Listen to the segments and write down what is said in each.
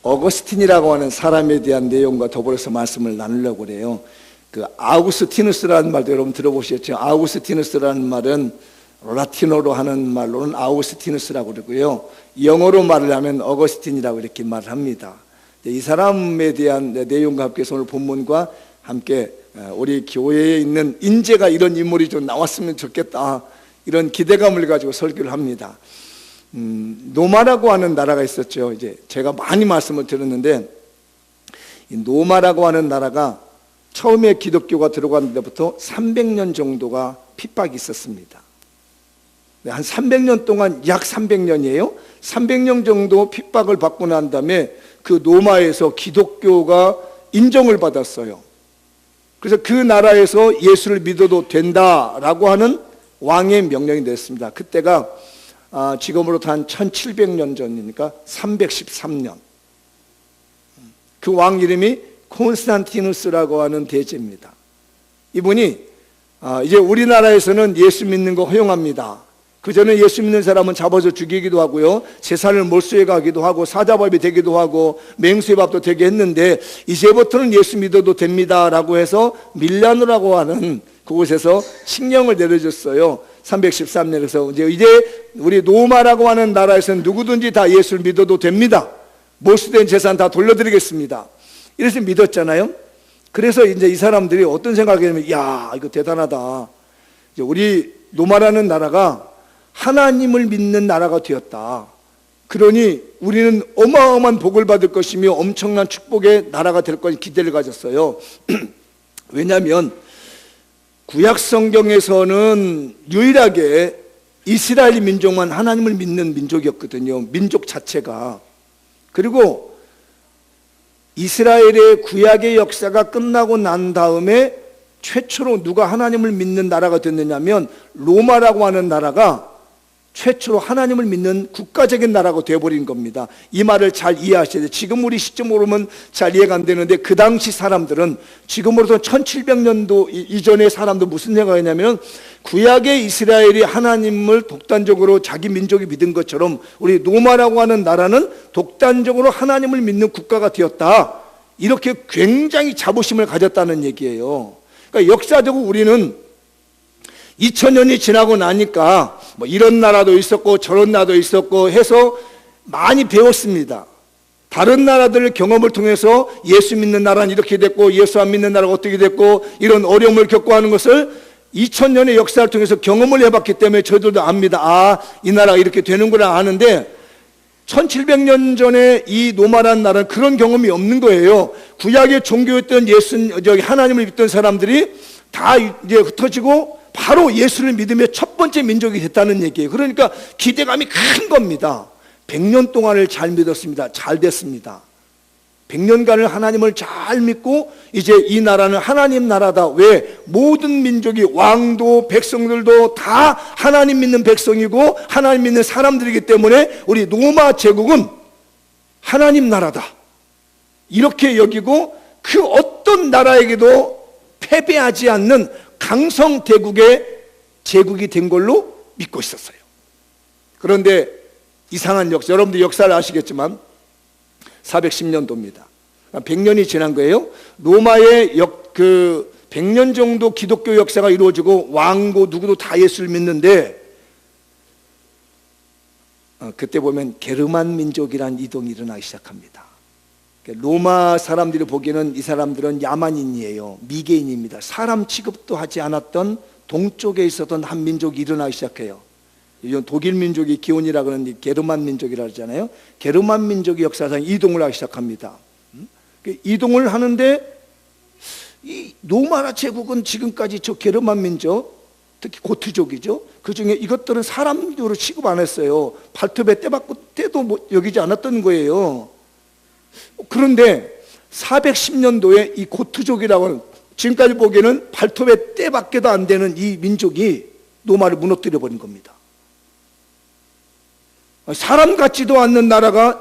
어거스틴이라고 하는 사람에 대한 내용과 더불어서 말씀을 나누려고 그래요. 그 아우구스티누스라는 말도 여러분 들어보셨죠? 아우구스티누스라는 말은 라틴어로 하는 말로는 아우구스티누스라고 그러고요. 영어로 말을 하면 어거스틴이라고 이렇게 말을 합니다. 이 사람에 대한 내용과 함께 오늘 본문과 함께 우리 교회에 있는 인재가 이런 인물이 좀 나왔으면 좋겠다, 이런 기대감을 가지고 설교를 합니다. 노마라고 하는 나라가 있었죠. 이제 제가 많이 말씀을 들었는데, 이 노마라고 하는 나라가 처음에 기독교가 들어간 데부터 300년 정도가 핍박이 있었습니다. 한 300년 동안, 약 300년이에요. 300년 정도 핍박을 받고 난 다음에 그 노마에서 기독교가 인정을 받았어요. 그래서 그 나라에서 예수를 믿어도 된다라고 하는 왕의 명령이 냈습니다. 그때가 지금으로부터 한 1700년 전이니까 313년. 그 왕 이름이 콘스탄티누스라고 하는 대제입니다. 이분이 이제 우리나라에서는 예수 믿는 거 허용합니다. 그전에 예수 믿는 사람은 잡아서 죽이기도 하고요, 재산을 몰수해 가기도 하고 사자밥이 되기도 하고 맹수의 밥도 되게 했는데, 이제부터는 예수 믿어도 됩니다라고 해서 밀라노라고 하는 그곳에서 칙령을 내려줬어요. 313년에서 이제 우리 노마라고 하는 나라에서는 누구든지 다 예수를 믿어도 됩니다. 몰수된 재산 다 돌려드리겠습니다. 이래서 믿었잖아요. 그래서 이제 이 사람들이 어떤 생각이 하냐면, 야, 이거 대단하다. 이제 우리 노마라는 나라가 하나님을 믿는 나라가 되었다. 그러니 우리는 어마어마한 복을 받을 것이며 엄청난 축복의 나라가 될 것을 기대를 가졌어요. 왜냐하면 구약 성경에서는 유일하게 이스라엘 민족만 하나님을 믿는 민족이었거든요. 민족 자체가. 그리고 이스라엘의 구약의 역사가 끝나고 난 다음에 최초로 누가 하나님을 믿는 나라가 됐느냐면 로마라고 하는 나라가 최초로 하나님을 믿는 국가적인 나라가 되어버린 겁니다. 이 말을 잘 이해하셔야 돼요. 지금 우리 시점으로는 잘 이해가 안 되는데, 그 당시 사람들은, 지금으로부터 1700년도 이전의 사람도 무슨 생각이냐면, 구약의 이스라엘이 하나님을 독단적으로 자기 민족이 믿은 것처럼 우리 노마라고 하는 나라는 독단적으로 하나님을 믿는 국가가 되었다, 이렇게 굉장히 자부심을 가졌다는 얘기예요. 그러니까 역사적으로 우리는 2000년이 지나고 나니까 뭐 이런 나라도 있었고 저런 나라도 있었고 해서 많이 배웠습니다. 다른 나라들 경험을 통해서 예수 믿는 나라는 이렇게 됐고 예수 안 믿는 나라가 어떻게 됐고 이런 어려움을 겪고 하는 것을 2000년의 역사를 통해서 경험을 해봤기 때문에 저희들도 압니다. 이 나라가 이렇게 되는구나 아는데, 1700년 전에 이 노마라는 나라는 그런 경험이 없는 거예요. 구약의 종교였던 하나님을 믿던 사람들이 다 이제 흩어지고 바로 예수를 믿으며 첫 번째 민족이 됐다는 얘기예요. 그러니까 기대감이 큰 겁니다. 100년 동안을 잘 믿었습니다. 잘 됐습니다. 100년간을 하나님을 잘 믿고 이제 이 나라는 하나님 나라다. 왜? 모든 민족이, 왕도 백성들도 다 하나님 믿는 백성이고 하나님 믿는 사람들이기 때문에 우리 로마 제국은 하나님 나라다, 이렇게 여기고 그 어떤 나라에게도 패배하지 않는 강성대국의 제국이 된 걸로 믿고 있었어요. 그런데 이상한 역사, 여러분들 역사를 아시겠지만 410년도입니다. 100년이 지난 거예요. 로마의 100년 정도 기독교 역사가 이루어지고 왕고 누구도 다 예수를 믿는데, 그때 보면 게르만 민족이란 이동이 일어나기 시작합니다. 로마 사람들이 보기에는 이 사람들은 야만인이에요. 미개인입니다. 사람 취급도 하지 않았던 동쪽에 있었던 한 민족이 일어나기 시작해요. 독일 민족이 기온이라고 하는 게르만 민족이라고 하잖아요. 게르만 민족이 역사상 이동을 하기 시작합니다. 이동을 하는데 이 노마라 제국은 지금까지 저 게르만 민족, 특히 고트족이죠, 그 중에 이것들은 사람으로 취급 안 했어요. 발톱에 떼박고 떼도 여기지 않았던 거예요. 그런데 410년도에 이 고트족이라고 하는, 지금까지 보기에는 발톱에 떼밖에도 안 되는 이 민족이 노마를 무너뜨려 버린 겁니다. 사람 같지도 않는 나라가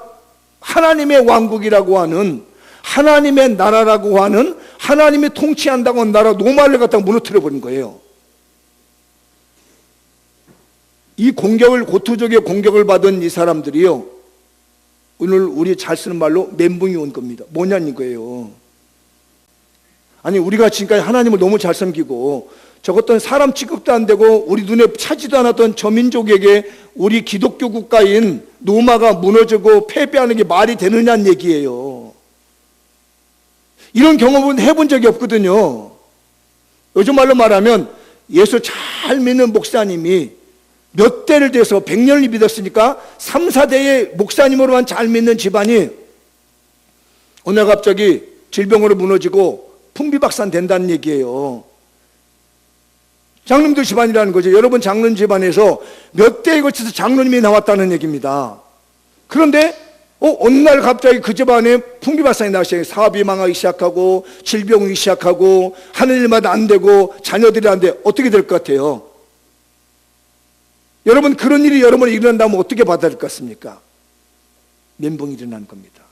하나님의 왕국이라고 하는, 하나님의 나라라고 하는, 하나님이 통치한다고 하는 나라 노마를 갖다가 무너뜨려 버린 거예요. 이 공격을, 고트족의 공격을 받은 이 사람들이요, 오늘 우리 잘 쓰는 말로 멘붕이 온 겁니다. 뭐냐는 거예요. 아니, 우리가 지금까지 하나님을 너무 잘 섬기고 적었던 사람 취급도 안 되고 우리 눈에 차지도 않았던 저 민족에게 우리 기독교 국가인 로마가 무너지고 패배하는 게 말이 되느냐는 얘기예요. 이런 경험은 해본 적이 없거든요. 요즘 말로 말하면 예수 잘 믿는 목사님이 몇 대를 돼서 100년을 믿었으니까 3, 4대의 목사님으로만 잘 믿는 집안이 어느 날 갑자기 질병으로 무너지고 풍비박산 된다는 얘기예요. 장로님들 집안이라는 거죠. 여러분 장로님 집안에서 몇 대에 걸쳐서 장로님이 나왔다는 얘기입니다. 그런데 어느 날 갑자기 그 집안에 풍비박산이 나기 시작해요. 사업이 망하기 시작하고 질병이 시작하고 하는 일마다 안 되고 자녀들이 안 돼. 어떻게 될 것 같아요? 여러분, 그런 일이 여러분이 일어난다면 어떻게 받아들일 것 같습니까? 멘붕이 일어나는 겁니다.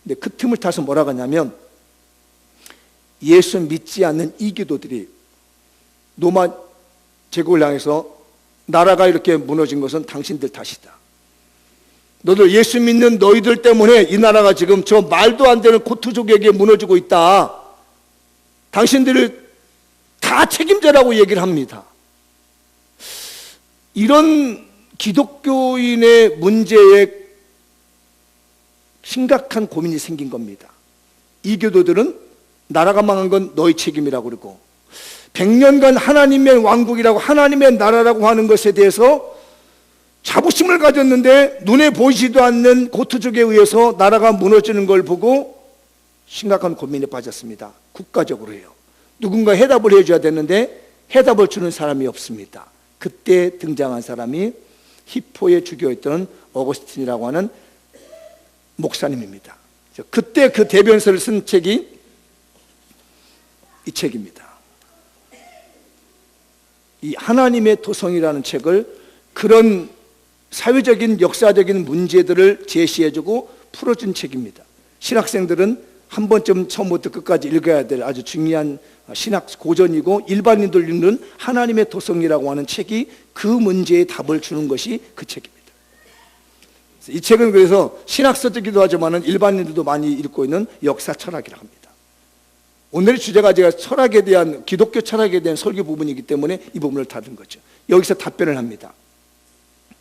근데 그 틈을 타서 뭐라고 하냐면 예수 믿지 않는 이교도들이 로마 제국을 향해서 나라가 이렇게 무너진 것은 당신들 탓이다. 너들 예수 믿는 너희들 때문에 이 나라가 지금 저 말도 안 되는 고투족에게 무너지고 있다. 당신들을 다 책임져라고 얘기를 합니다. 이런 기독교인의 문제에 심각한 고민이 생긴 겁니다. 이교도들은 나라가 망한 건 너희 책임이라고 그러고 100년간 하나님의 왕국이라고 하나님의 나라라고 하는 것에 대해서 자부심을 가졌는데 눈에 보이지도 않는 고투족에 의해서 나라가 무너지는 걸 보고 심각한 고민에 빠졌습니다. 국가적으로요. 누군가 해답을 해줘야 되는데 해답을 주는 사람이 없습니다. 그때 등장한 사람이 히포의 주교였던 어거스틴이라고 하는 목사님입니다. 그때 그 대변서를 쓴 책이 이 책입니다. 이 하나님의 토성이라는 책을 그런 사회적인 역사적인 문제들을 제시해주고 풀어준 책입니다. 신학생들은 한 번쯤 처음부터 끝까지 읽어야 될 아주 중요한 신학 고전이고 일반인들 읽는 하나님의 토성이라고 하는 책이 그 문제에 답을 주는 것이 그 책입니다. 이 책은 그래서 신학서적이기도 하지만 일반인들도 많이 읽고 있는 역사 철학이라고 합니다. 오늘의 주제가 제가 철학에 대한 기독교 철학에 대한 설교 부분이기 때문에 이 부분을 다룬 거죠. 여기서 답변을 합니다.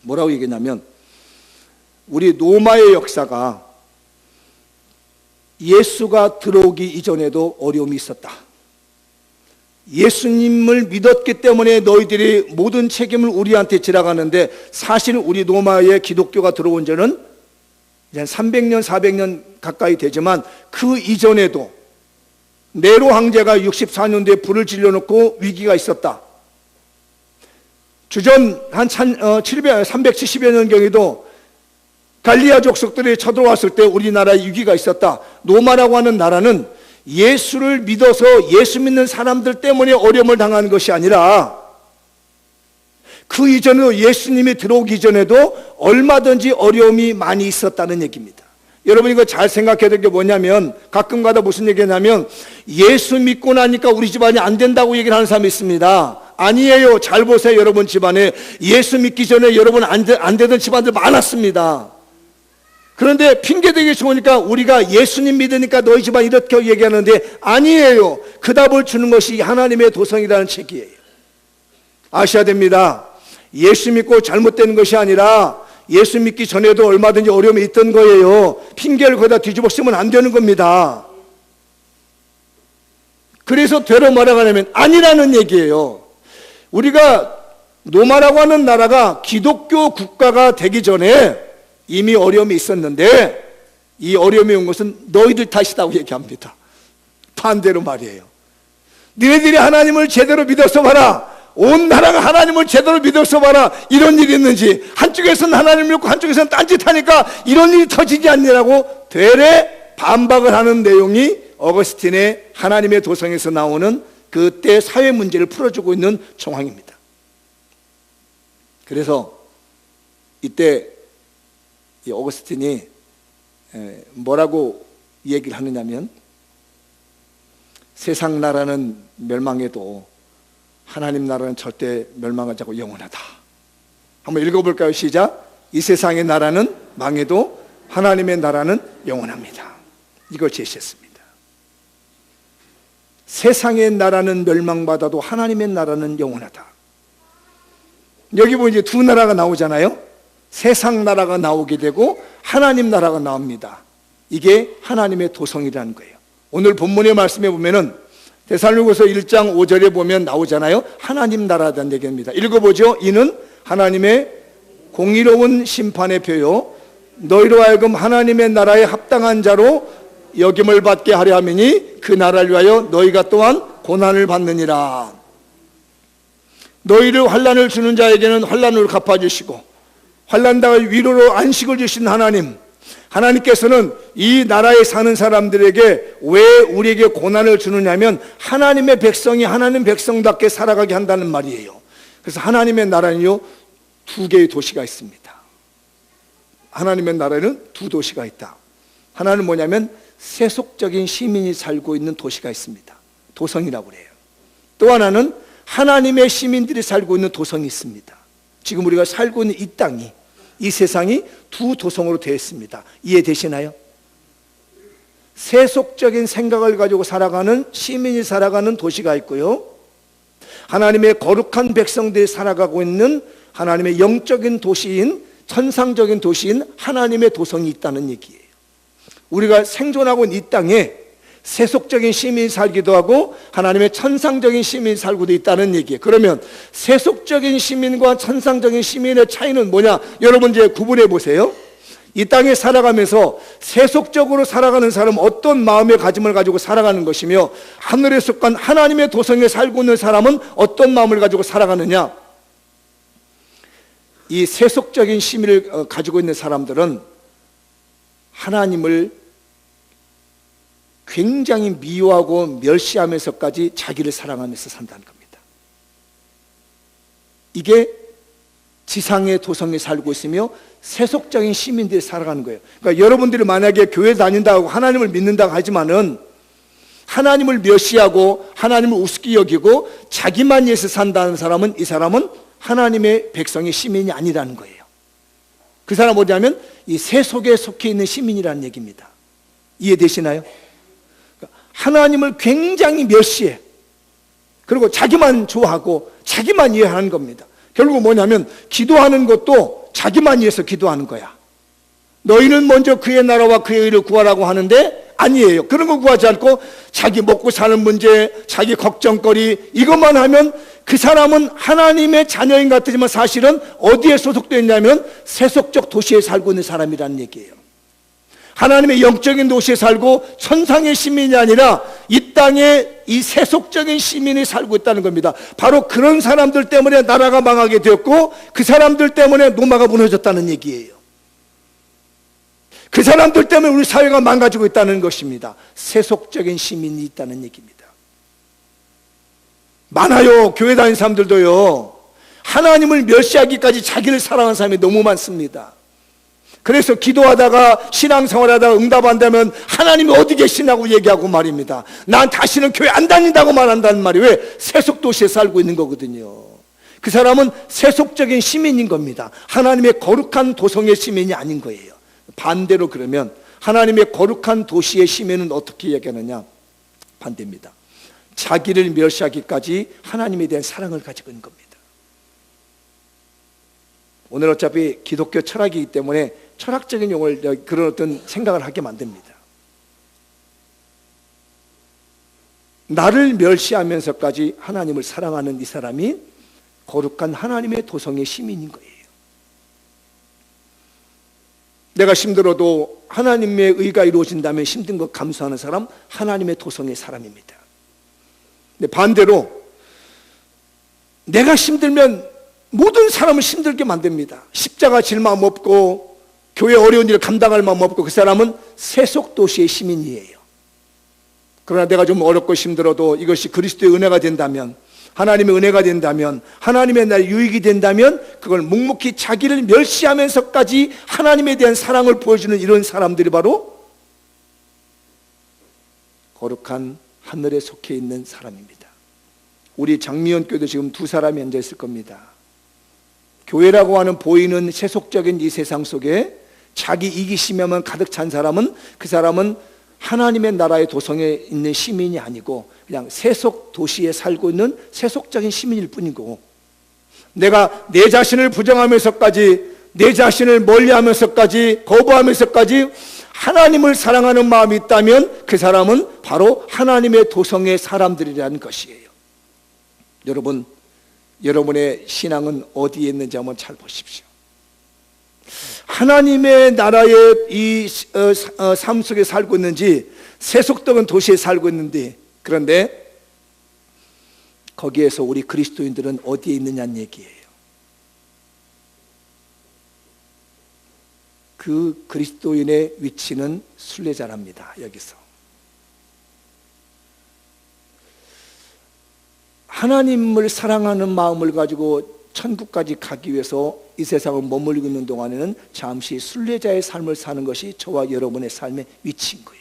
뭐라고 얘기했냐면 우리 로마의 역사가 예수가 들어오기 이전에도 어려움이 있었다. 예수님을 믿었기 때문에 너희들이 모든 책임을 우리한테 지나가는데 사실 우리 로마의 기독교가 들어온 지는 이제 300년, 400년 가까이 되지만 그 이전에도 네로 황제가 64년도에 불을 질러놓고 위기가 있었다. 주전 한 370여 년경에도 갈리아 족속들이 쳐들어왔을 때 우리나라에 위기가 있었다. 로마라고 하는 나라는 예수를 믿어서 예수 믿는 사람들 때문에 어려움을 당한 것이 아니라 그 이전에도 예수님이 들어오기 전에도 얼마든지 어려움이 많이 있었다는 얘기입니다. 여러분 이거 잘 생각해야 될 게 뭐냐면 가끔가다 무슨 얘기냐면 예수 믿고 나니까 우리 집안이 안 된다고 얘기를 하는 사람이 있습니다. 아니에요. 잘 보세요. 여러분 집안에 예수 믿기 전에 여러분 안 되던 집안들 많았습니다. 그런데 핑계대기 좋으니까 우리가 예수님 믿으니까 너희 집안 이렇게 얘기하는데 아니에요. 그 답을 주는 것이 하나님의 도성이라는 책이에요. 아셔야 됩니다. 예수 믿고 잘못되는 것이 아니라 예수 믿기 전에도 얼마든지 어려움이 있던 거예요. 핑계를 거기다 뒤집어 쓰면 안 되는 겁니다. 그래서 되려 뭐라고 하냐면 아니라는 얘기예요. 우리가 로마라고 하는 나라가 기독교 국가가 되기 전에 이미 어려움이 있었는데 이 어려움이 온 것은 너희들 탓이라고 얘기합니다. 반대로 말이에요. 너희들이 하나님을 제대로 믿어서 봐라. 온 나라가 하나님을 제대로 믿어서 봐라. 이런 일이 있는지 한쪽에서는 하나님을 믿고 한쪽에서는 딴짓하니까 이런 일이 터지지 않느라고 되레 반박을 하는 내용이 어거스틴의 하나님의 도성에서 나오는 그때 사회 문제를 풀어주고 있는 정황입니다. 그래서 이때 이 어거스틴이 뭐라고 얘기를 하느냐면 세상 나라는 멸망해도 하나님 나라는 절대 멸망하지 않고 영원하다. 한번 읽어볼까요? 시작. 이 세상의 나라는 망해도 하나님의 나라는 영원합니다. 이걸 제시했습니다. 세상의 나라는 멸망받아도 하나님의 나라는 영원하다. 여기 보면 이제 두 나라가 나오잖아요. 세상 나라가 나오게 되고 하나님 나라가 나옵니다. 이게 하나님의 도성이라는 거예요. 오늘 본문의 말씀에 보면은 데살로니가서 1장 5절에 보면 나오잖아요. 하나님 나라라는 얘기입니다. 읽어보죠. 이는 하나님의 공의로운 심판의 표요 너희로 하여금 하나님의 나라에 합당한 자로 여김을 받게 하려 함이니 그 나라를 위하여 너희가 또한 고난을 받느니라. 너희를 환난을 주는 자에게는 환난을 갚아주시고 환난당할 위로로 안식을 주신 하나님, 하나님께서는 이 나라에 사는 사람들에게 왜 우리에게 고난을 주느냐면 하나님의 백성이 하나님 백성답게 살아가게 한다는 말이에요. 그래서 하나님의 나라는요, 두 개의 도시가 있습니다. 하나님의 나라에는 두 도시가 있다. 하나는 뭐냐면 세속적인 시민이 살고 있는 도시가 있습니다. 도성이라고 그래요. 또 하나는 하나님의 시민들이 살고 있는 도성이 있습니다. 지금 우리가 살고 있는 이 땅이, 이 세상이 두 도성으로 되어 있습니다. 이해되시나요? 세속적인 생각을 가지고 살아가는 시민이 살아가는 도시가 있고요, 하나님의 거룩한 백성들이 살아가고 있는 하나님의 영적인 도시인, 천상적인 도시인 하나님의 도성이 있다는 얘기예요. 우리가 생존하고 있는 이 땅에 세속적인 시민이 살기도 하고 하나님의 천상적인 시민이 살고도 있다는 얘기예요. 그러면 세속적인 시민과 천상적인 시민의 차이는 뭐냐? 여러분 이제 구분해 보세요. 이 땅에 살아가면서 세속적으로 살아가는 사람은 어떤 마음의 가짐을 가지고 살아가는 것이며, 하늘에 속한 하나님의 도성에 살고 있는 사람은 어떤 마음을 가지고 살아가느냐? 이 세속적인 시민을 가지고 있는 사람들은 하나님을 굉장히 미워하고 멸시하면서까지 자기를 사랑하면서 산다는 겁니다. 이게 지상의 도성에 살고 있으며 세속적인 시민들이 살아가는 거예요. 그러니까 여러분들이 만약에 교회 다닌다고 하나님을 믿는다고 하지만은 하나님을 멸시하고 하나님을 우습게 여기고 자기만 위해서 산다는 사람은, 이 사람은 하나님의 백성의 시민이 아니라는 거예요. 그 사람은 뭐냐면 이 세속에 속해 있는 시민이라는 얘기입니다. 이해되시나요? 하나님을 굉장히 멸시해. 그리고 자기만 좋아하고 자기만 이해하는 겁니다. 결국 뭐냐면 기도하는 것도 자기만 위해서 기도하는 거야. 너희는 먼저 그의 나라와 그의 의를 구하라고 하는데 아니에요. 그런 거 구하지 않고 자기 먹고 사는 문제, 자기 걱정거리, 이것만 하면 그 사람은 하나님의 자녀인 것 같지만 사실은 어디에 소속되어 있냐면 세속적 도시에 살고 있는 사람이라는 얘기예요. 하나님의 영적인 도시에 살고 천상의 시민이 아니라 이 땅에 이 세속적인 시민이 살고 있다는 겁니다. 바로 그런 사람들 때문에 나라가 망하게 되었고 그 사람들 때문에 로마가 무너졌다는 얘기예요. 그 사람들 때문에 우리 사회가 망가지고 있다는 것입니다. 세속적인 시민이 있다는 얘기입니다. 많아요. 교회 다니는 사람들도요, 하나님을 멸시하기까지 자기를 사랑하는 사람이 너무 많습니다. 그래서 기도하다가 신앙생활하다가 응답 안 되면 하나님이 어디 계시냐고 얘기하고 말입니다. 난 다시는 교회 안 다닌다고 말한다는 말이 왜? 세속 도시에 살고 있는 거거든요. 그 사람은 세속적인 시민인 겁니다. 하나님의 거룩한 도성의 시민이 아닌 거예요. 반대로 그러면 하나님의 거룩한 도시의 시민은 어떻게 얘기하느냐? 반대입니다. 자기를 멸시하기까지 하나님에 대한 사랑을 가지고 있는 겁니다. 오늘 어차피 기독교 철학이기 때문에 철학적인 용어를, 그런 어떤 생각을 하게 만듭니다. 나를 멸시하면서까지 하나님을 사랑하는 이 사람이 거룩한 하나님의 도성의 시민인 거예요. 내가 힘들어도 하나님의 의가 이루어진다면 힘든 것 감수하는 사람, 하나님의 도성의 사람입니다. 근데 반대로 내가 힘들면 모든 사람을 힘들게 만듭니다. 십자가 질 마음 없고 교회 어려운 일을 감당할 마음 없고 그 사람은 세속 도시의 시민이에요. 그러나 내가 좀 어렵고 힘들어도 이것이 그리스도의 은혜가 된다면, 하나님의 은혜가 된다면, 하나님의 날 유익이 된다면 그걸 묵묵히 자기를 멸시하면서까지 하나님에 대한 사랑을 보여주는 이런 사람들이 바로 거룩한 하늘에 속해 있는 사람입니다. 우리 장미연 교회도 지금 두 사람이 앉아 있을 겁니다. 교회라고 하는 보이는 세속적인 이 세상 속에 자기 이기심에만 가득 찬 사람은 그 사람은 하나님의 나라의 도성에 있는 시민이 아니고 그냥 세속 도시에 살고 있는 세속적인 시민일 뿐인 거고, 내가 내 자신을 부정하면서까지, 내 자신을 멀리하면서까지, 거부하면서까지 하나님을 사랑하는 마음이 있다면 그 사람은 바로 하나님의 도성의 사람들이라는 것이에요. 여러분, 여러분의 신앙은 어디에 있는지 한번 잘 보십시오. 하나님의 나라의 이 삶 속에 살고 있는지, 세속적인 도시에 살고 있는데, 그런데 거기에서 우리 그리스도인들은 어디에 있느냐는 얘기예요. 그 그리스도인의 위치는 순례자랍니다. 여기서 하나님을 사랑하는 마음을 가지고 천국까지 가기 위해서 이 세상을 머물고 있는 동안에는 잠시 순례자의 삶을 사는 것이 저와 여러분의 삶의 위치인 거예요.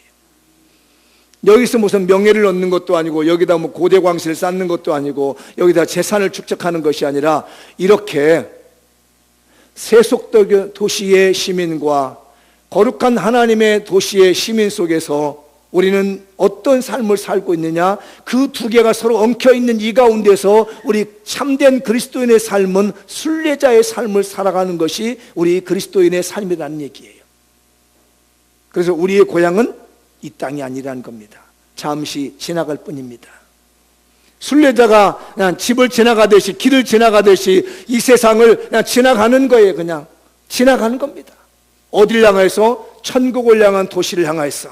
여기서 무슨 명예를 얻는 것도 아니고, 여기다 뭐 고대 광실을 쌓는 것도 아니고, 여기다 재산을 축적하는 것이 아니라, 이렇게 세속적 도시의 시민과 거룩한 하나님의 도시의 시민 속에서 우리는 어떤 삶을 살고 있느냐, 그 두 개가 서로 엉켜있는 이 가운데서 우리 참된 그리스도인의 삶은 순례자의 삶을 살아가는 것이 우리 그리스도인의 삶이라는 얘기예요. 그래서 우리의 고향은 이 땅이 아니라는 겁니다. 잠시 지나갈 뿐입니다. 순례자가 그냥 집을 지나가듯이, 길을 지나가듯이 이 세상을 그냥 지나가는 거예요. 그냥 지나가는 겁니다. 어디를 향해서? 천국을 향한 도시를 향해서,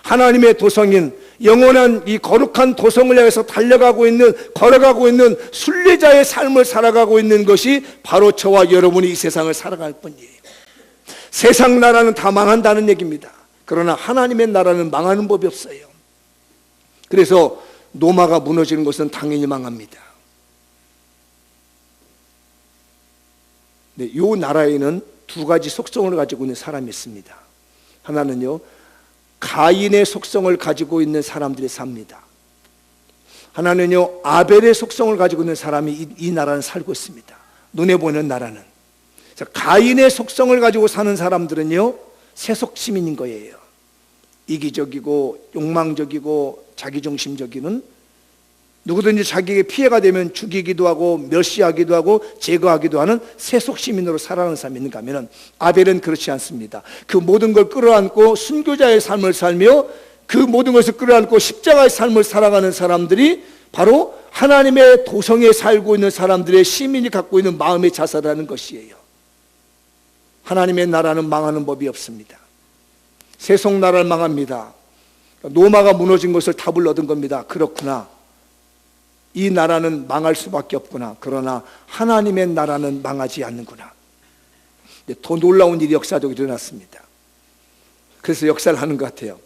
하나님의 도성인 영원한 이 거룩한 도성을 향해서 달려가고 있는, 걸어가고 있는 순례자의 삶을 살아가고 있는 것이 바로 저와 여러분이 이 세상을 살아갈 뿐이에요. 세상 나라는 다 망한다는 얘기입니다. 그러나 하나님의 나라는 망하는 법이 없어요. 그래서 로마가 무너지는 것은 당연히 망합니다. 네, 이 나라에는 두 가지 속성을 가지고 있는 사람이 있습니다. 하나는요, 가인의 속성을 가지고 있는 사람들이 삽니다. 하나는요, 아벨의 속성을 가지고 있는 사람이 이 나라는 살고 있습니다. 눈에 보이는 나라는. 가인의 속성을 가지고 사는 사람들은요, 세속 시민인 거예요. 이기적이고 욕망적이고 자기중심적인, 누구든지 자기에게 피해가 되면 죽이기도 하고 멸시하기도 하고 제거하기도 하는 세속 시민으로 살아가는 사람이 있는가 하면, 아벨은 그렇지 않습니다. 그 모든 걸 끌어안고 순교자의 삶을 살며 그 모든 것을 끌어안고 십자가의 삶을 살아가는 사람들이 바로 하나님의 도성에 살고 있는 사람들의 시민이 갖고 있는 마음의 자세라는 것이에요. 하나님의 나라는 망하는 법이 없습니다. 세속 나라를 망합니다. 로마가 무너진 것을 답을 얻은 겁니다. 그렇구나, 이 나라는 망할 수밖에 없구나. 그러나 하나님의 나라는 망하지 않는구나. 더 놀라운 일이 역사적으로 일어났습니다. 그래서 역사를 하는 것 같아요.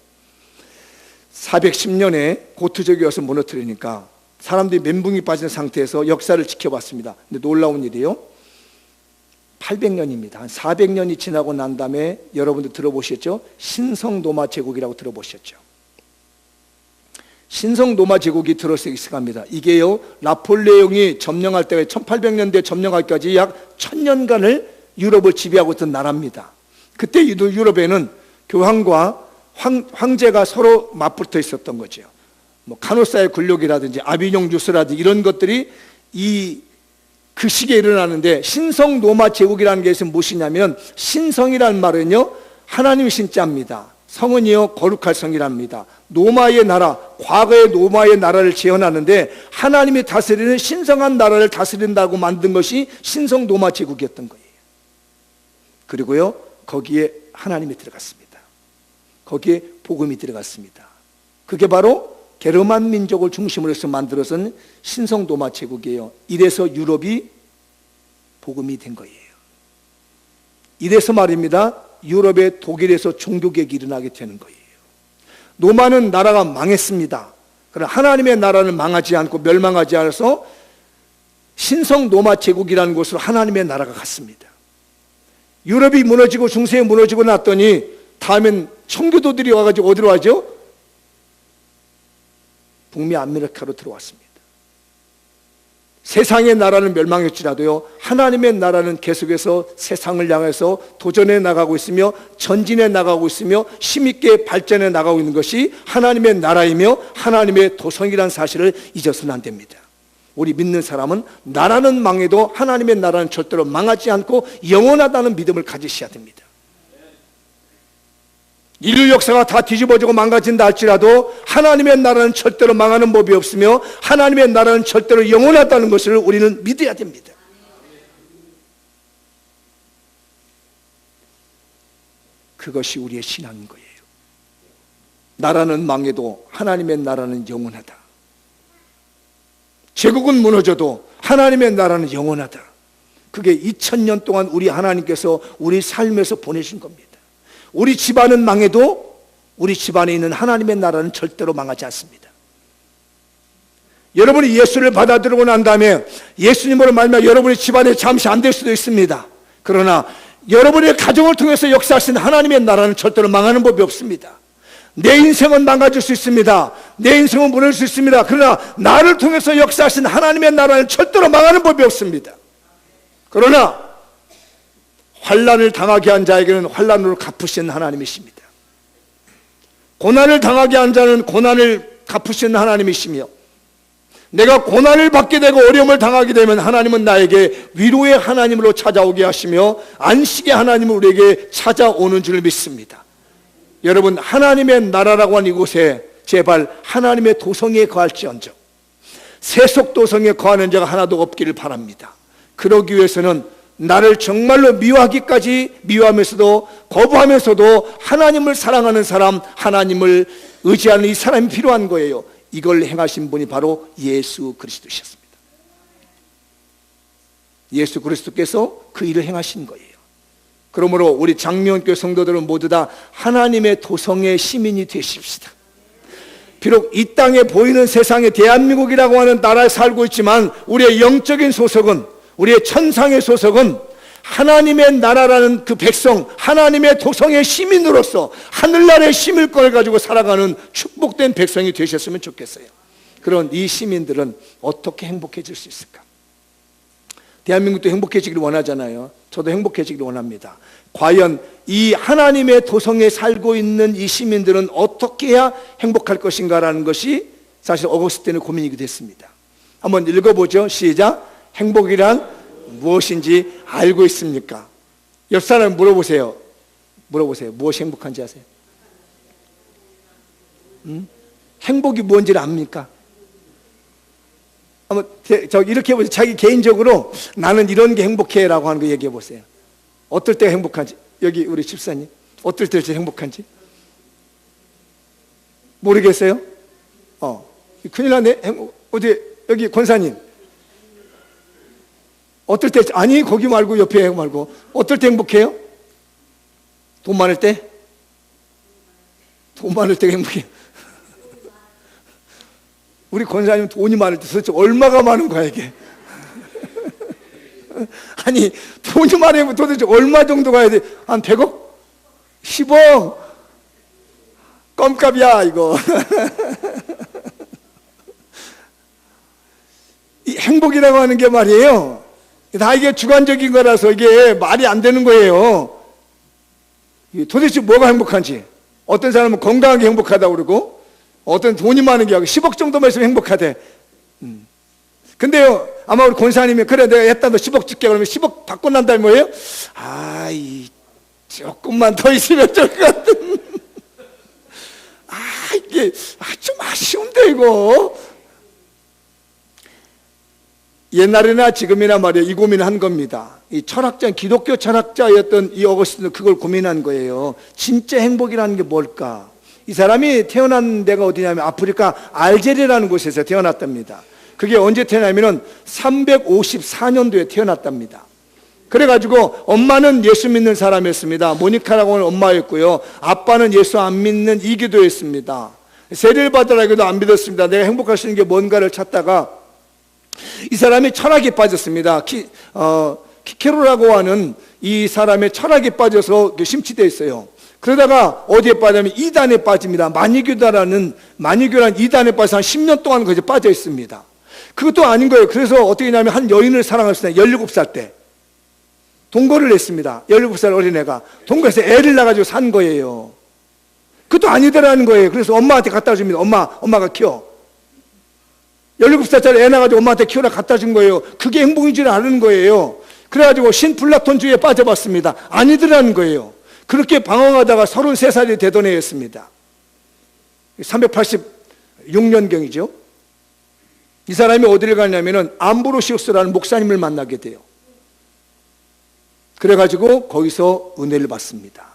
410년에 고트족이 와서 무너뜨리니까 사람들이 멘붕이 빠진 상태에서 역사를 지켜봤습니다. 근데 놀라운 일이에요. 800년입니다. 한 400년이 지나고 난 다음에 여러분들 들어보셨죠? 신성로마 제국이라고 들어보셨죠? 신성로마 제국이 들어서 있어갑니다. 이게요, 나폴레옹이 점령할 때가 1800년대 점령하기까지 약 1000년간을 유럽을 지배하고 있던 나라입니다. 그때 유럽에는 교황과 황제가 서로 맞붙어 있었던 거죠. 뭐 카노사의 굴욕이라든지 아비뇽 유스라든지 이런 것들이 그 시기에 일어나는데, 신성 로마 제국이라는 게 무엇이냐면, 신성이라는 말은요, 하나님 신자입니다. 성은요, 거룩할 성이랍니다. 로마의 나라, 과거의 로마의 나라를 재현하는데 하나님이 다스리는 신성한 나라를 다스린다고 만든 것이 신성 로마 제국이었던 거예요. 그리고요, 거기에 하나님이 들어갔습니다. 거기에 복음이 들어갔습니다. 그게 바로 게르만 민족을 중심으로 해서 만들어진 신성 로마 제국이에요. 이래서 유럽이 복음이 된 거예요. 이래서 말입니다, 유럽의 독일에서 종교개혁이 일어나게 되는 거예요. 로마는 나라가 망했습니다. 그러나 하나님의 나라는 망하지 않고 멸망하지 않아서 신성 로마 제국이라는 곳으로 하나님의 나라가 갔습니다. 유럽이 무너지고 중세에 무너지고 났더니 다음엔 청교도들이 와가지고 어디로 와죠? 북미 아메리카로 들어왔습니다. 세상의 나라는 멸망했지라도요, 하나님의 나라는 계속해서 세상을 향해서 도전해 나가고 있으며 전진해 나가고 있으며 힘있게 발전해 나가고 있는 것이 하나님의 나라이며 하나님의 도성이라는 사실을 잊어서는 안 됩니다. 우리 믿는 사람은 나라는 망해도 하나님의 나라는 절대로 망하지 않고 영원하다는 믿음을 가지셔야 됩니다. 인류 역사가 다 뒤집어지고 망가진다 할지라도 하나님의 나라는 절대로 망하는 법이 없으며 하나님의 나라는 절대로 영원하다는 것을 우리는 믿어야 됩니다. 그것이 우리의 신앙인 거예요. 나라는 망해도 하나님의 나라는 영원하다. 제국은 무너져도 하나님의 나라는 영원하다. 그게 2000년 동안 우리 하나님께서 우리 삶에서 보내신 겁니다. 우리 집안은 망해도 우리 집안에 있는 하나님의 나라는 절대로 망하지 않습니다. 여러분이 예수를 받아들이고 난 다음에 예수님으로 말미암아 여러분의 집안에 잠시 안 될 수도 있습니다. 그러나 여러분의 가정을 통해서 역사하신 하나님의 나라는 절대로 망하는 법이 없습니다. 내 인생은 망가질 수 있습니다. 내 인생은 무너질 수 있습니다. 그러나 나를 통해서 역사하신 하나님의 나라는 절대로 망하는 법이 없습니다. 그러나 환난을 당하게 한 자에게는 환난으로 갚으시는 하나님이십니다. 고난을 당하게 한 자는 고난을 갚으시는 하나님이시며, 내가 고난을 받게 되고 어려움을 당하게 되면 하나님은 나에게 위로의 하나님으로 찾아오게 하시며 안식의 하나님을 우리에게 찾아오는 줄 믿습니다. 여러분, 하나님의 나라라고 하는 이곳에 제발 하나님의 도성에 거할지언정 세속 도성에 거하는 자가 하나도 없기를 바랍니다. 그러기 위해서는 나를 정말로 미워하면서도 거부하면서도 하나님을 사랑하는 사람, 하나님을 의지하는 이 사람이 필요한 거예요. 이걸 행하신 분이 바로 예수 그리스도셨습니다. 예수 그리스도께서 그 일을 행하신 거예요. 그러므로 우리 장미원교회 성도들은 모두 다 하나님의 도성의 시민이 되십시다. 비록 이 땅에 보이는 세상에 대한민국이라고 하는 나라에 살고 있지만 우리의 영적인 소속은, 우리의 천상의 소속은 하나님의 나라라는 그 백성, 하나님의 도성의 시민으로서 하늘나라의 시민권을 가지고 살아가는 축복된 백성이 되셨으면 좋겠어요. 그런 이 시민들은 어떻게 행복해질 수 있을까? 대한민국도 행복해지기를 원하잖아요. 저도 행복해지기를 원합니다. 과연 이 하나님의 도성에 살고 있는 이 시민들은 어떻게 해야 행복할 것인가라는 것이 사실 어거스틴의 고민이기도 했습니다. 한번 읽어보죠. 시작. 행복이란 무엇인지 알고 있습니까? 옆 사람 물어보세요. 무엇이 행복한지 아세요? 행복이 뭔지를 압니까? 한번 이렇게 해보세요. 자기 개인적으로 나는 이런 게 행복해라고 하는 거 얘기해 보세요. 어떨 때가 행복한지. 여기 우리 집사님 어떨 때 제일 행복한지 모르겠어요? 큰일 났네. 어디 여기 권사님 어떨 때, 아니 거기 말고 옆에 말고 어떨 때 행복해요? 돈 많을 때? 돈 많을 때가 행복해요. 우리 권사님 돈이 많을 때 도대체 얼마가 많은 거야 이게? 아니 돈이 많으면 도대체 얼마 정도 가야 돼? 한 100억? 10억? 껌값이야 이거. 이 행복이라고 하는 게 말이에요, 다 이게 주관적인 거라서 이게 말이 안 되는 거예요. 도대체 뭐가 행복한지. 어떤 사람은 건강하게 행복하다고 그러고 어떤 돈이 많은 게 10억 정도만 있으면 행복하대. 근데요, 아마 우리 권사님이 그래 내가 했다 너 10억 줄게 그러면 10억 받고 난 다음에 뭐예요? 조금만 더 있으면 좋을 것 같은. 이게 좀 아쉬운데 이거. 옛날이나 지금이나 말이에요, 이 고민을 한 겁니다. 이 철학자, 기독교 철학자였던 이 어거스틴은 그걸 고민한 거예요. 진짜 행복이라는 게 뭘까? 이 사람이 태어난 데가 어디냐면 아프리카 알제리라는 곳에서 태어났답니다. 그게 언제 태어나면은 354년도에 태어났답니다. 그래가지고 엄마는 예수 믿는 사람이었습니다. 모니카라고 하는 엄마였고요. 아빠는 예수 안 믿는 이기도였습니다. 세례를 받으라고도 안 믿었습니다. 내가 행복할 수 있는 게 뭔가를 찾다가 이 사람이 철학에 빠졌습니다. 키케로라고 하는 이 사람의 철학에 빠져서 심취되어 있어요. 그러다가 어디에 빠지냐면 이단에 빠집니다. 마니교라는 이단에 빠져서 한 10년 동안 거기에 빠져 있습니다. 그것도 아닌 거예요. 그래서 어떻게 했냐면 한 여인을 사랑했을 때 17살 때 동거를 했습니다. 17살 어린애가 동거해서 애를 낳아가지고 산 거예요. 그것도 아니더라는 거예요. 그래서 엄마한테 갖다 줍니다. 엄마가 키워. 17살짜리 애 낳아가지고 엄마한테 키워라 갖다 준 거예요. 그게 행복인 줄 아는 거예요. 그래가지고 신플라톤주의에 빠져봤습니다. 아니더라는 거예요. 그렇게 방황하다가 33살이 되던 애였습니다. 386년경이죠. 이 사람이 어디를 가냐면은 암브로시우스라는 목사님을 만나게 돼요. 그래가지고 거기서 은혜를 받습니다.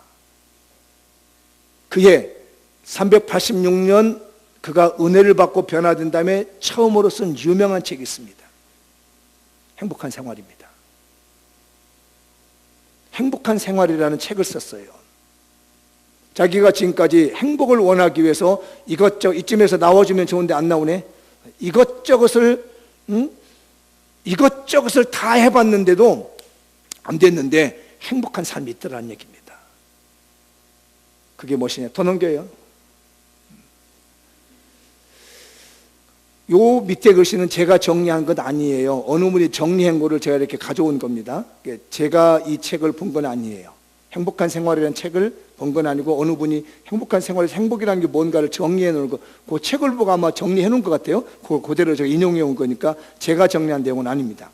그해 386년 그가 은혜를 받고 변화된 다음에 처음으로 쓴 유명한 책이 있습니다. 행복한 생활입니다. 행복한 생활이라는 책을 썼어요. 자기가 지금까지 행복을 원하기 위해서 이것저것 이쯤에서 나와주면 좋은데 안 나오네. 이것저것을 다 해봤는데도 안 됐는데 행복한 삶이 있더라는 얘기입니다. 그게 무엇이냐? 더 넘겨요. 요 밑에 글씨는 제가 정리한 것 아니에요. 어느 분이 정리한 거를 제가 이렇게 가져온 겁니다. 제가 이 책을 본 건 아니에요. 행복한 생활이라는 책을 본 건 아니고 어느 분이 행복한 생활에서 행복이라는 게 뭔가를 정리해 놓은 거, 그 책을 보고 아마 정리해 놓은 것 같아요. 그대로 제가 인용해 온 거니까 제가 정리한 내용은 아닙니다.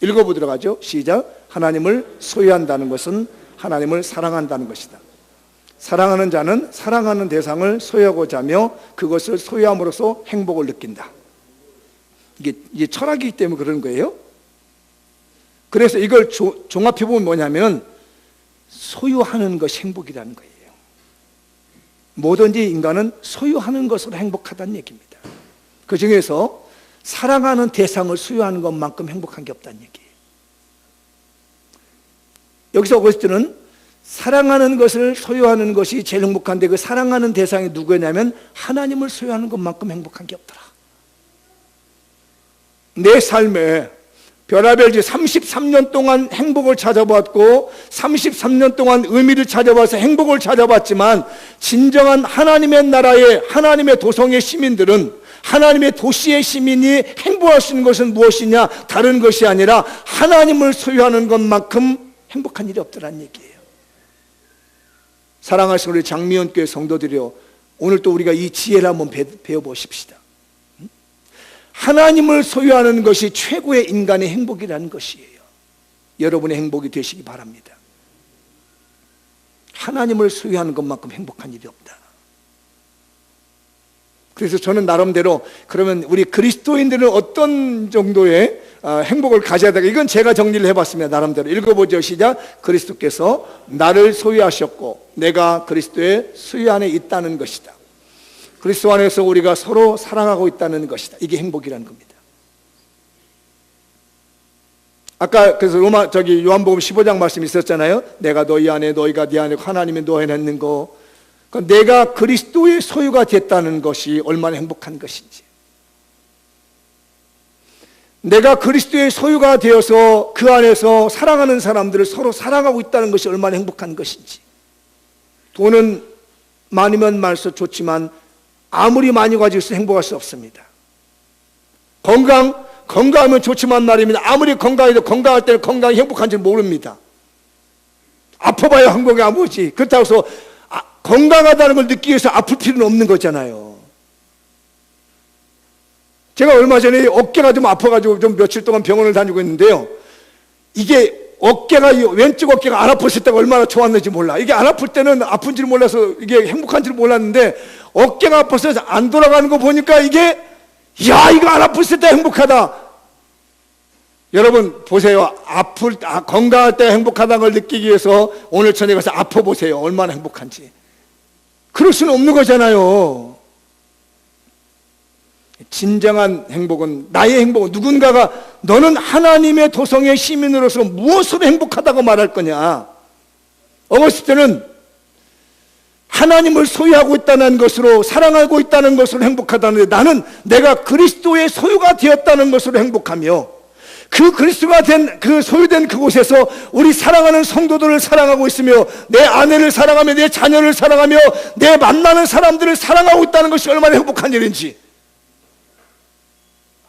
읽어보도록 하죠. 시작. 하나님을 소유한다는 것은 하나님을 사랑한다는 것이다. 사랑하는 자는 사랑하는 대상을 소유하고자 하며 그것을 소유함으로써 행복을 느낀다. 이게 철학이기 때문에 그런 거예요. 그래서 이걸 종합해보면 뭐냐면 소유하는 것이 행복이라는 거예요. 뭐든지 인간은 소유하는 것으로 행복하다는 얘기입니다. 그 중에서 사랑하는 대상을 소유하는 것만큼 행복한 게 없다는 얘기예요. 여기서 어거스틴은 사랑하는 것을 소유하는 것이 제일 행복한데 그 사랑하는 대상이 누구냐면 하나님을 소유하는 것만큼 행복한 게 없더라. 내 삶에 별하별지 33년 동안 행복을 찾아봤고 33년 동안 의미를 찾아봐서 행복을 찾아봤지만 진정한 하나님의 나라의 하나님의 도성의 시민들은 하나님의 도시의 시민이 행복할 수 있는 것은 무엇이냐? 다른 것이 아니라 하나님을 소유하는 것만큼 행복한 일이 없더라는 얘기예요. 사랑하시는 우리 장미연교회 성도들이요, 오늘 또 우리가 이 지혜를 한번 배워보십시다. 하나님을 소유하는 것이 최고의 인간의 행복이라는 것이에요. 여러분의 행복이 되시기 바랍니다. 하나님을 소유하는 것만큼 행복한 일이 없다. 그래서 저는 나름대로 그러면 우리 그리스도인들은 어떤 정도의 행복을 가져야 될까? 이건 제가 정리를 해봤습니다. 나름대로 읽어보죠. 시작. 그리스도께서 나를 소유하셨고 내가 그리스도의 소유 안에 있다는 것이다. 그리스도 안에서 우리가 서로 사랑하고 있다는 것이다. 이게 행복이라는 겁니다. 아까 그래서 요한복음 15장 말씀 있었잖아요. 내가 너희 안에 너희가 네 안에 하나님이 너희 안에 있는 거. 그러니까 내가 그리스도의 소유가 됐다는 것이 얼마나 행복한 것인지, 내가 그리스도의 소유가 되어서 그 안에서 사랑하는 사람들을 서로 사랑하고 있다는 것이 얼마나 행복한 것인지. 돈은 많으면 많을수록 좋지만 아무리 많이 가지고 있어도 행복할 수 없습니다. 건강하면 좋지만 말입니다. 아무리 건강해도 건강할 때는 건강이 행복한지 모릅니다. 아파봐야 행복이 아무지. 그렇다고 해서 건강하다는 걸 느끼기 위해서 아플 필요는 없는 거잖아요. 제가 얼마 전에 어깨가 좀 아파가지고 좀 며칠 동안 병원을 다니고 있는데요, 이게 왼쪽 어깨가 안 아팠을 때가 얼마나 좋았는지 몰라. 이게 안 아플 때는 아픈 줄 몰라서 이게 행복한 줄 몰랐는데 어깨가 아파서 안 돌아가는 거 보니까 이게 이거 안 아팠을 때 행복하다. 여러분 보세요. 건강할 때 행복하다는 걸 느끼기 위해서 오늘 저녁에 가서 아파보세요. 얼마나 행복한지. 그럴 수는 없는 거잖아요. 진정한 행복은, 나의 행복은 누군가가 너는 하나님의 도성의 시민으로서 무엇으로 행복하다고 말할 거냐? 어렸을 때는 하나님을 소유하고 있다는 것으로, 사랑하고 있다는 것으로 행복하다는데, 나는 내가 그리스도의 소유가 되었다는 것으로 행복하며 그 그리스도가 된 그 소유된 그곳에서 우리 사랑하는 성도들을 사랑하고 있으며 내 아내를 사랑하며 내 자녀를 사랑하며 내 만나는 사람들을 사랑하고 있다는 것이 얼마나 행복한 일인지,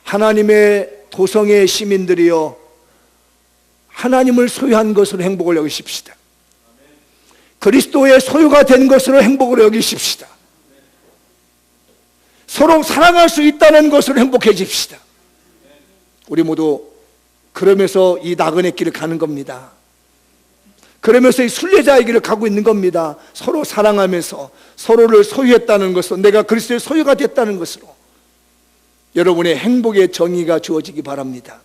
하나님의 도성의 시민들이여, 하나님을 소유한 것으로 행복을 여기십시다. 그리스도의 소유가 된 것으로 행복을 여기십시다. 서로 사랑할 수 있다는 것으로 행복해집시다. 우리 모두 그러면서 이 나그네 길을 가는 겁니다. 그러면서 이 순례자의 길을 가고 있는 겁니다. 서로 사랑하면서 서로를 소유했다는 것으로, 내가 그리스도의 소유가 됐다는 것으로 여러분의 행복의 정의가 주어지기 바랍니다.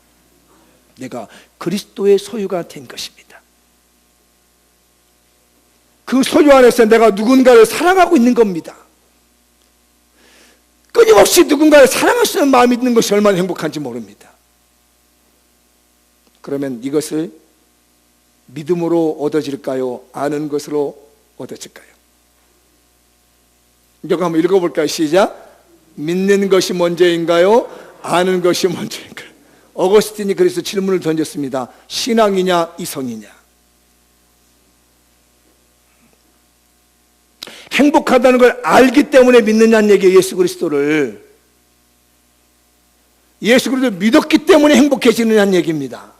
내가 그리스도의 소유가 된 것입니다. 그 소유 안에서 내가 누군가를 사랑하고 있는 겁니다. 끊임없이 누군가를 사랑할 수 있는 마음이 있는 것이 얼마나 행복한지 모릅니다. 그러면 이것을 믿음으로 얻어질까요? 아는 것으로 얻어질까요? 이거 한번 읽어볼까요? 시작. 믿는 것이 먼저인가요? 아는 것이 먼저인가요? 어거스틴이 그래서 질문을 던졌습니다. 신앙이냐 이성이냐? 행복하다는 걸 알기 때문에 믿느냐는 얘기예요. 예수 그리스도를 믿었기 때문에 행복해지느냐는 얘기입니다.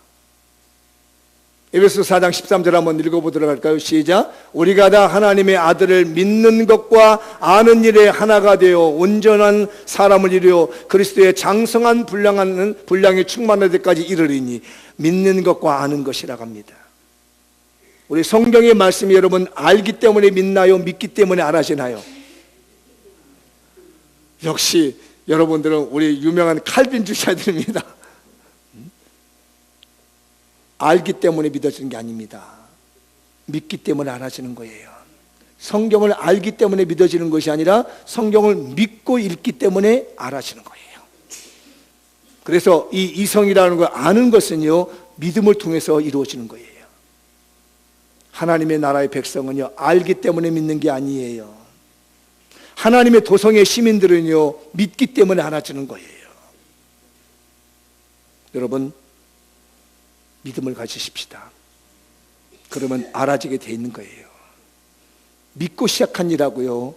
에베소서 4장 13절 한번 읽어보도록 할까요? 시작. 우리가 다 하나님의 아들을 믿는 것과 아는 일에 하나가 되어 온전한 사람을 이루어 그리스도의 장성한 분량이 충만할 때까지 이르리니, 믿는 것과 아는 것이라고 합니다. 우리 성경의 말씀이 여러분 알기 때문에 믿나요? 믿기 때문에 알아지나요? 역시 여러분들은 우리 유명한 칼빈 주자들입니다. 알기 때문에 믿어지는 게 아닙니다. 믿기 때문에 알아지는 거예요. 성경을 알기 때문에 믿어지는 것이 아니라 성경을 믿고 읽기 때문에 알아지는 거예요. 그래서 이 이성이라는 걸 아는 것은요, 믿음을 통해서 이루어지는 거예요. 하나님의 나라의 백성은요, 알기 때문에 믿는 게 아니에요. 하나님의 도성의 시민들은요, 믿기 때문에 알아지는 거예요. 여러분, 믿음을 가지십시다. 그러면 알아지게 돼 있는 거예요. 믿고 시작한 일하고요,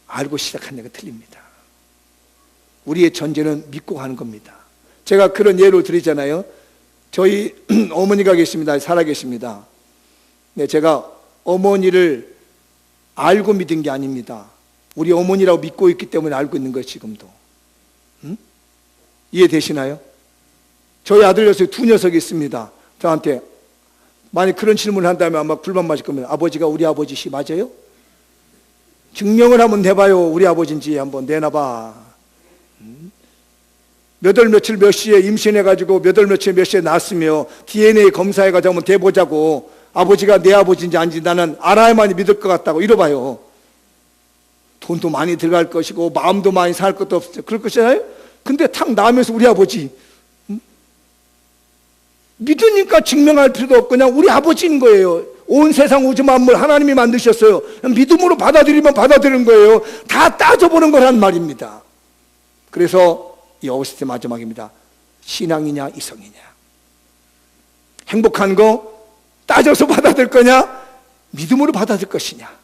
알고 시작한 일은 틀립니다. 우리의 전제는 믿고 가는 겁니다. 제가 그런 예를 드리잖아요. 저희 어머니가 계십니다. 살아계십니다. 네, 제가 어머니를 알고 믿은 게 아닙니다. 우리 어머니라고 믿고 있기 때문에 알고 있는 거예요. 지금도. 이해되시나요? 저희 아들 녀석이 두 녀석이 있습니다. 저한테 만약 그런 질문을 한다면 아마 불만 맞을 겁니다. 아버지가 우리 아버지시 맞아요? 증명을 한번 해봐요. 우리 아버지인지 한번 내놔봐. 몇 월 며칠 몇 시에 임신해가지고 몇 월 며칠 몇 시에 낳았으며 DNA 검사해가지고 한번 대보자고, 아버지가 내 아버지인지 아닌지 나는 알아야만이 믿을 것 같다고 이러봐요. 돈도 많이 들어갈 것이고 마음도 많이 살 것도 없어요. 그럴 것이잖아요. 근데 탁 나오면서 우리 아버지, 믿으니까 증명할 필요도 없고 그냥 우리 아버지인 거예요. 온 세상 우주 만물 하나님이 만드셨어요. 믿음으로 받아들이면 받아들이는 거예요. 다 따져보는 거란 말입니다. 그래서 이 어거스틴 마지막입니다. 신앙이냐 이성이냐. 행복한 거 따져서 받아들일 거냐, 믿음으로 받아들일 것이냐.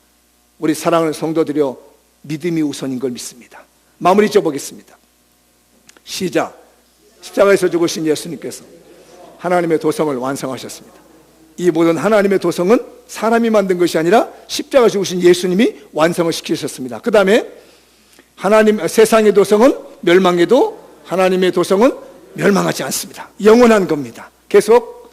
우리 사랑하는 성도들이여, 믿음이 우선인 걸 믿습니다. 마무리 지어보겠습니다. 시작. 십자가에서 죽으신 예수님께서 하나님의 도성을 완성하셨습니다. 이 모든 하나님의 도성은 사람이 만든 것이 아니라 십자가 죽으신 예수님이 완성을 시키셨습니다. 그 다음에 세상의 도성은 멸망해도 하나님의 도성은 멸망하지 않습니다. 영원한 겁니다. 계속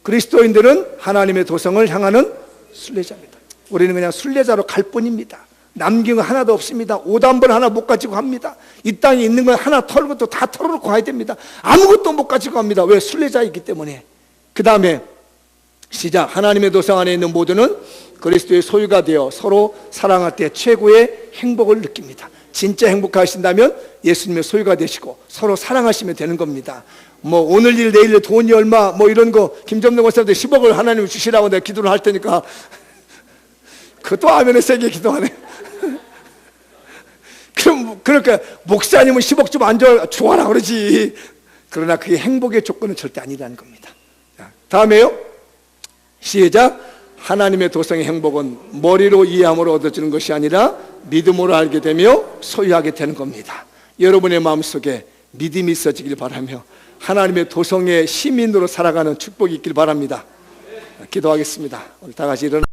그리스도인들은 하나님의 도성을 향하는 순례자입니다. 우리는 그냥 순례자로 갈 뿐입니다. 남긴 거 하나도 없습니다. 옷 한 벌 하나 못 가지고 갑니다. 이 땅에 있는 건 하나 털고 또 다 털어놓고 가야 됩니다. 아무것도 못 가지고 갑니다. 왜? 순례자이기 때문에. 그 다음에 시작. 하나님의 도성 안에 있는 모두는 그리스도의 소유가 되어 서로 사랑할 때 최고의 행복을 느낍니다. 진짜 행복하신다면 예수님의 소유가 되시고 서로 사랑하시면 되는 겁니다. 뭐 오늘 일 내일 일 돈이 얼마 뭐 이런 거 김점동 목사한테 10억을 하나님 주시라고 내가 기도를 할 테니까 그것도 아멘에 세게 기도하네. 그러니까 목사님은 10억 좀 안 줘라 그러지. 그러나 그게 행복의 조건은 절대 아니라는 겁니다. 자, 다음에요. 시작. 하나님의 도성의 행복은 머리로 이해함으로 얻어지는 것이 아니라 믿음으로 알게 되며 소유하게 되는 겁니다. 여러분의 마음속에 믿음이 있어지길 바라며 하나님의 도성의 시민으로 살아가는 축복이 있길 바랍니다. 기도하겠습니다. 오늘 다 같이 일어나